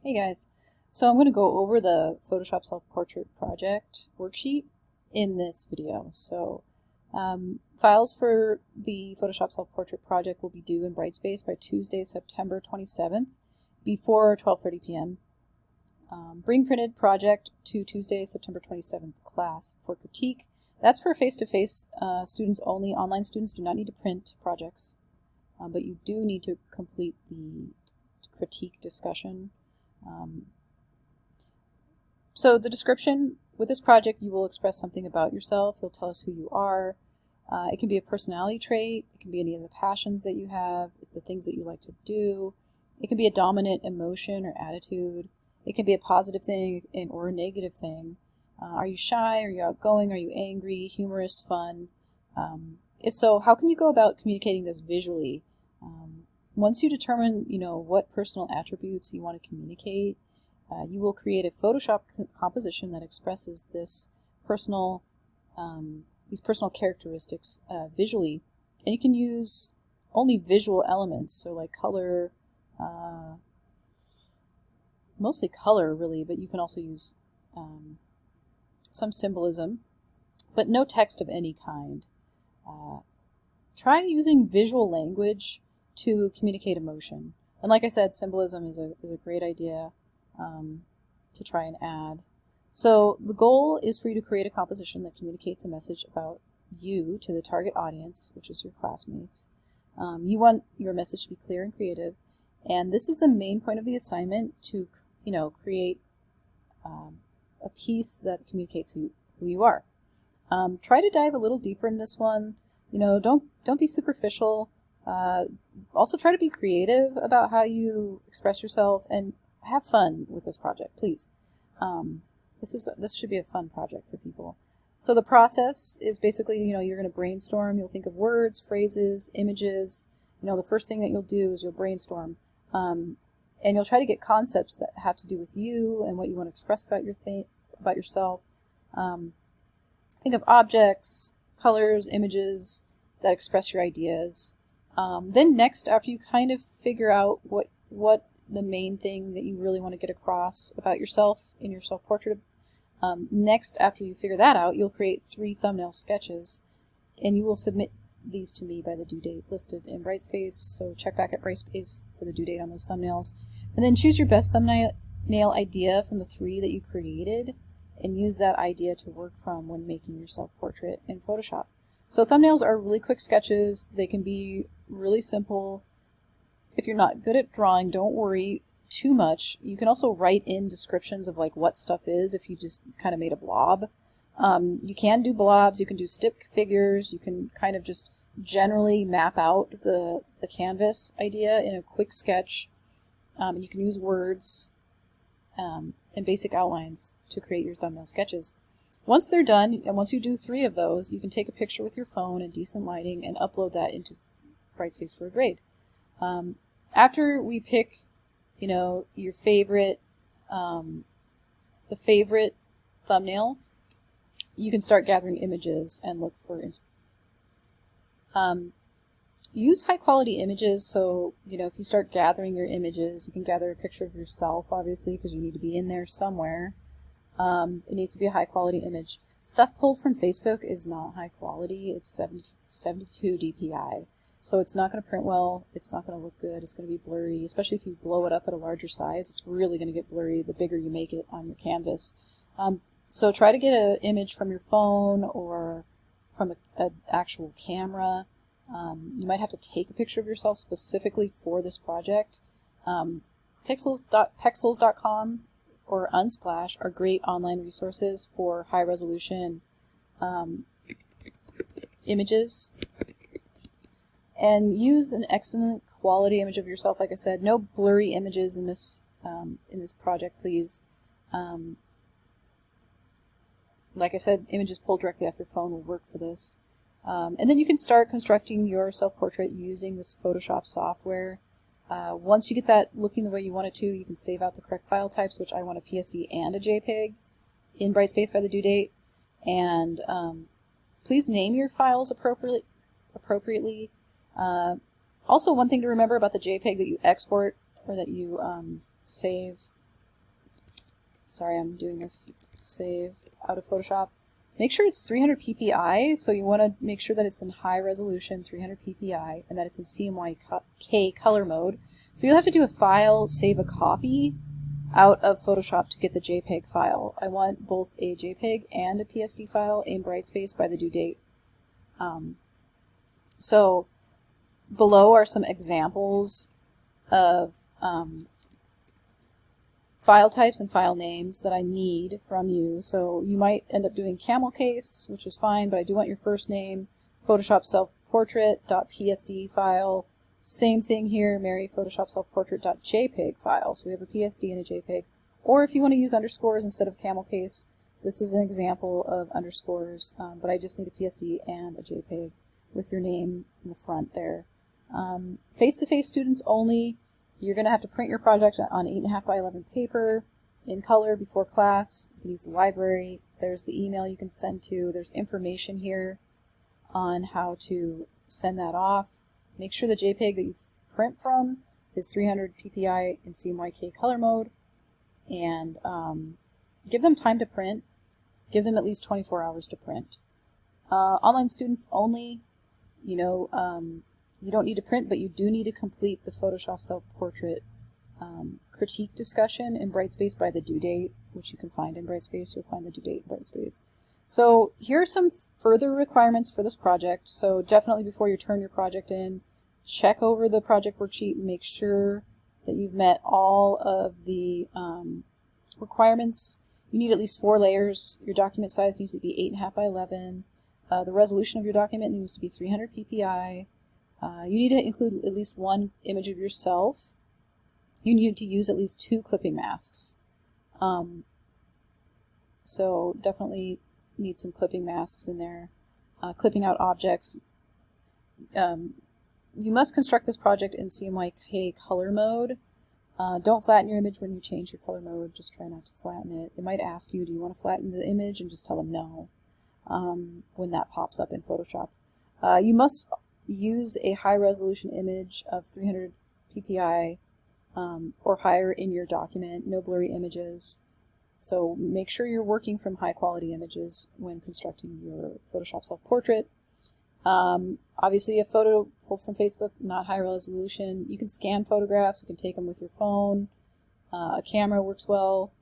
Hey guys, so I'm going to go over the Photoshop Self-Portrait Project worksheet in this video. Files for the Photoshop Self-Portrait Project will be due in Brightspace by Tuesday, September 27th before 12:30 p.m. Bring printed project to Tuesday, September 27th class for critique. That's for face-to-face students only. Online students do not need to print projects, but you do need to complete the critique discussion. So the description, with this project you will express something about yourself. You'll tell us who you are. It can be a personality trait. It can be any of the passions that you have, the things that you like to do. It can be a dominant emotion or attitude. It can be a positive thing or a negative thing. Are you shy? Are you outgoing? Are you angry? Humorous? Fun? If so, how can you go about communicating this visually? Once you determine, what personal attributes you want to communicate, you will create a Photoshop composition that expresses these personal characteristics visually. And you can use only visual elements, so like color, mostly color really, but you can also use some symbolism, but no text of any kind. Try using visual language to communicate emotion. And like I said, symbolism is a great idea to try and add. So the goal is for you to create a composition that communicates a message about you to the target audience, which is your classmates. You want your message to be clear and creative, and this is the main point of the assignment, to create a piece that communicates who you are. Try to dive a little deeper in this one. Don't be superficial. Also try to be creative about how you express yourself and have fun with this project, please. This should be a fun project for people. So the process is basically, you're going to brainstorm. You'll think of words, phrases, images. The first thing that you'll do is you'll brainstorm. And you'll try to get concepts that have to do with you and what you want to express about yourself. Think of objects, colors, images that express your ideas. Then next, after you kind of figure out what the main thing that you really want to get across about yourself in your self-portrait, next, after you figure that out, you'll create 3 thumbnail sketches, and you will submit these to me by the due date listed in Brightspace. So check back at Brightspace for the due date on those thumbnails. And then choose your best thumbnail idea from the 3 that you created, and use that idea to work from when making your self-portrait in Photoshop. So thumbnails are really quick sketches. They can be really simple. If you're not good at drawing, don't worry too much. You can also write in descriptions of what stuff is if you just kind of made a blob. You can do blobs, you can do stick figures, you can kind of just generally map out the canvas idea in a quick sketch. And you can use words and basic outlines to create your thumbnail sketches. Once they're done, and once you do 3 of those, you can take a picture with your phone in decent lighting and upload that into Brightspace for a grade. After we pick, your favorite, the favorite thumbnail, you can start gathering images and look for inspiration. Use high quality images. So, if you start gathering your images, you can gather a picture of yourself, obviously, because you need to be in there somewhere. It needs to be a high quality image. Stuff pulled from Facebook is not high quality. It's 72 dpi. So it's not going to print well. It's not going to look good. It's going to be blurry, especially if you blow it up at a larger size. It's really going to get blurry the bigger you make it on your canvas. So try to get an image from your phone or from an actual camera. You might have to take a picture of yourself specifically for this project. Pexels.com or Unsplash are great online resources for high resolution images. And use an excellent quality image of yourself. Like I said, no blurry images in this project, please. Like I said, images pulled directly off your phone will work for this. And then you can start constructing your self-portrait using this Photoshop software. Once you get that looking the way you want it to, you can save out the correct file types, which I want a PSD and a JPEG, in Brightspace by the due date. And please name your files appropriately. Also, one thing to remember about the JPEG that you export or that you save sorry, I'm doing this save out of Photoshop. Make sure it's 300 ppi, so you want to make sure that it's in high resolution, 300 ppi, and that it's in CMYK color mode. So you'll have to do a file, save a copy out of Photoshop to get the JPEG file. I want both a JPEG and a PSD file in Brightspace by the due date. So below are some examples of file types and file names that I need from you. So you might end up doing camel case, which is fine, but I do want your first name, Photoshop self-portrait.psd file. Same thing here, Mary Photoshop self-portrait.jpg file. So we have a PSD and a JPEG. Or if you want to use underscores instead of camel case, this is an example of underscores, but I just need a PSD and a JPEG with your name in the front there. Face-to-face students only. You're going to have to print your project on 8.5 by 11 paper in color before class. You can use the library. There's the email you can send to. There's information here on how to send that off. Make sure the JPEG that you print from is 300 ppi in CMYK color mode, and give them time to print. Give them at least 24 hours to print. Online students only, you don't need to print, but you do need to complete the Photoshop self-portrait critique discussion in Brightspace by the due date, which you can find in Brightspace. You'll find the due date in Brightspace. So here are some further requirements for this project. So definitely before you turn your project in, check over the project worksheet and make sure that you've met all of the requirements. You need at least 4 layers. Your document size needs to be 8.5 by 11. The resolution of your document needs to be 300 ppi. You need to include at least 1 image of yourself. You need to use at least 2 clipping masks. So definitely need some clipping masks in there. Clipping out objects. You must construct this project in CMYK color mode. Don't flatten your image when you change your color mode. Just try not to flatten it. It might ask you, do you want to flatten the image? And just tell them no when that pops up in Photoshop. You must use a high resolution image of 300 ppi or higher in your document. No blurry images. So make sure you're working from high quality images when constructing your Photoshop self-portrait. Obviously a photo pulled from Facebook, not high resolution. You can scan photographs, you can take them with your phone. A camera works well.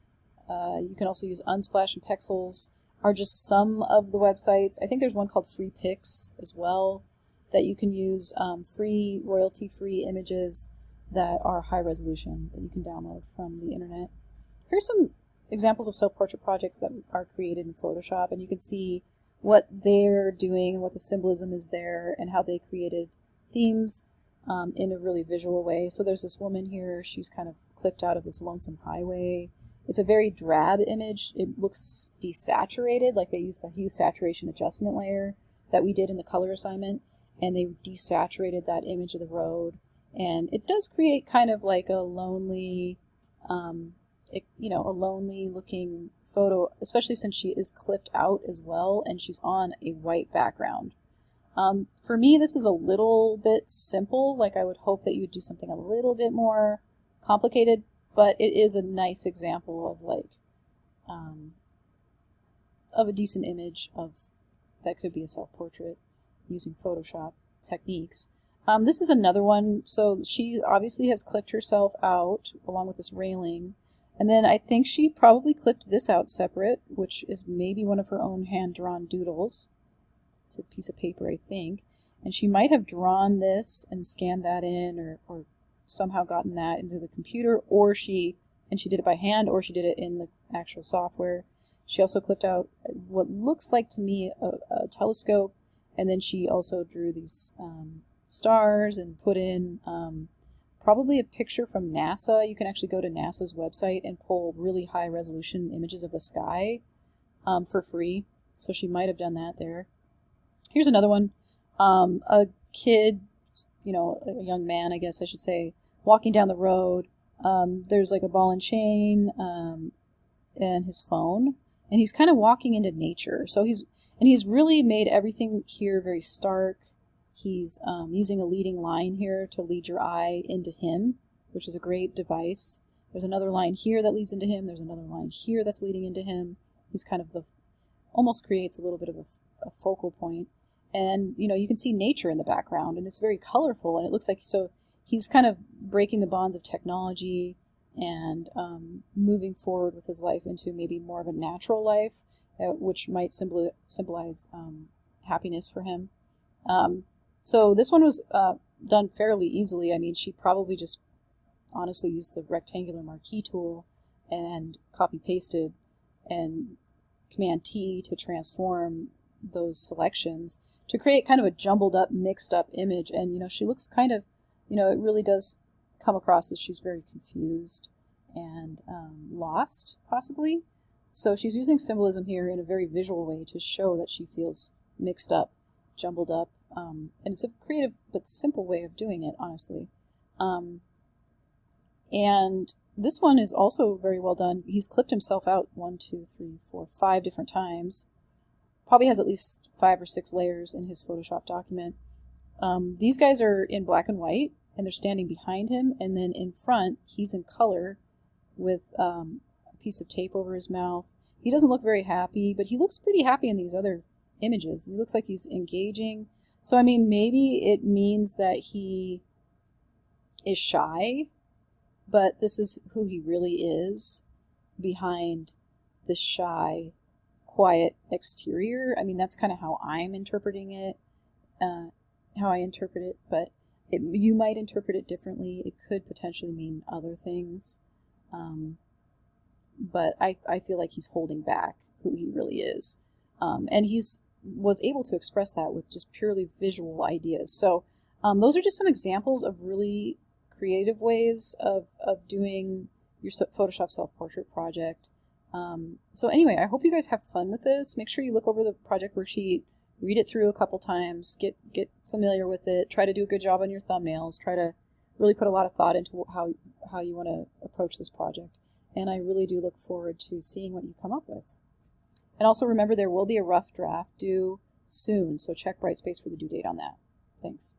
You can also use Unsplash and Pexels, are just some of the websites. I think there's one called Free Pix as well that you can use, free, royalty-free images that are high resolution that you can download from the internet. Here's some examples of self-portrait projects that are created in Photoshop, and you can see what they're doing, what the symbolism is there, and how they created themes in a really visual way. So there's this woman here, she's kind of clipped out of this lonesome highway. It's a very drab image. It looks desaturated, like they used the hue saturation adjustment layer that we did in the color assignment, and they desaturated that image of the road. And it does create kind of like a lonely, a lonely looking photo, especially since she is clipped out as well and she's on a white background. For me, this is a little bit simple. Like, I would hope that you would do something a little bit more complicated, but it is a nice example of of a decent image of that could be a self-portrait using Photoshop techniques. This is another one. So she obviously has clipped herself out along with this railing. And then I think she probably clipped this out separate, which is maybe one of her own hand-drawn doodles. It's a piece of paper, I think. And she might have drawn this and scanned that in, or somehow gotten that into the computer, and she did it by hand, or she did it in the actual software. She also clipped out what looks like to me a telescope, and then she also drew these stars and put in probably a picture from NASA. You can actually go to NASA's website and pull really high resolution images of the sky for free. So she might have done that there. Here's another one. A kid, a young man, I guess I should say, walking down the road. There's like a ball and chain and his phone. And he's kind of walking into nature. So he's really made everything here very stark. He's using a leading line here to lead your eye into him, which is a great device. There's another line here that leads into him. There's another line here that's leading into him. He's kind of almost creates a little bit of a focal point. And, you can see nature in the background, and it's very colorful, and it looks like, so he's kind of breaking the bonds of technology and moving forward with his life into maybe more of a natural life, which might symbolize happiness for him. So this one was done fairly easily. I mean, she probably just honestly used the rectangular marquee tool and copy-pasted and Command-T to transform those selections to create kind of a jumbled up, mixed up image. And, she looks kind of, it really does come across as she's very confused and lost, possibly. So she's using symbolism here in a very visual way to show that she feels mixed up, jumbled up. And it's a creative but simple way of doing it, honestly. And this one is also very well done. He's clipped himself out 5 different times. Probably has at least 5 or 6 layers in his Photoshop document. These guys are in black and white, and they're standing behind him, and then in front, he's in color with a piece of tape over his mouth. He doesn't look very happy, but he looks pretty happy in these other images. He looks like he's engaging. So, I mean, maybe it means that he is shy, but this is who he really is behind the shy, quiet exterior. I mean, that's kind of how I'm interpreting it, how I interpret it, but you might interpret it differently. It could potentially mean other things, but I feel like he's holding back who he really is, and was able to express that with just purely visual ideas. So those are just some examples of really creative ways of doing your Photoshop self-portrait project. So anyway, I hope you guys have fun with this. Make sure you look over the project worksheet, read it through a couple times, get familiar with it, try to do a good job on your thumbnails, try to really put a lot of thought into how you want to approach this project. And I really do look forward to seeing what you come up with. And also remember, there will be a rough draft due soon, so check Brightspace for the due date on that. Thanks.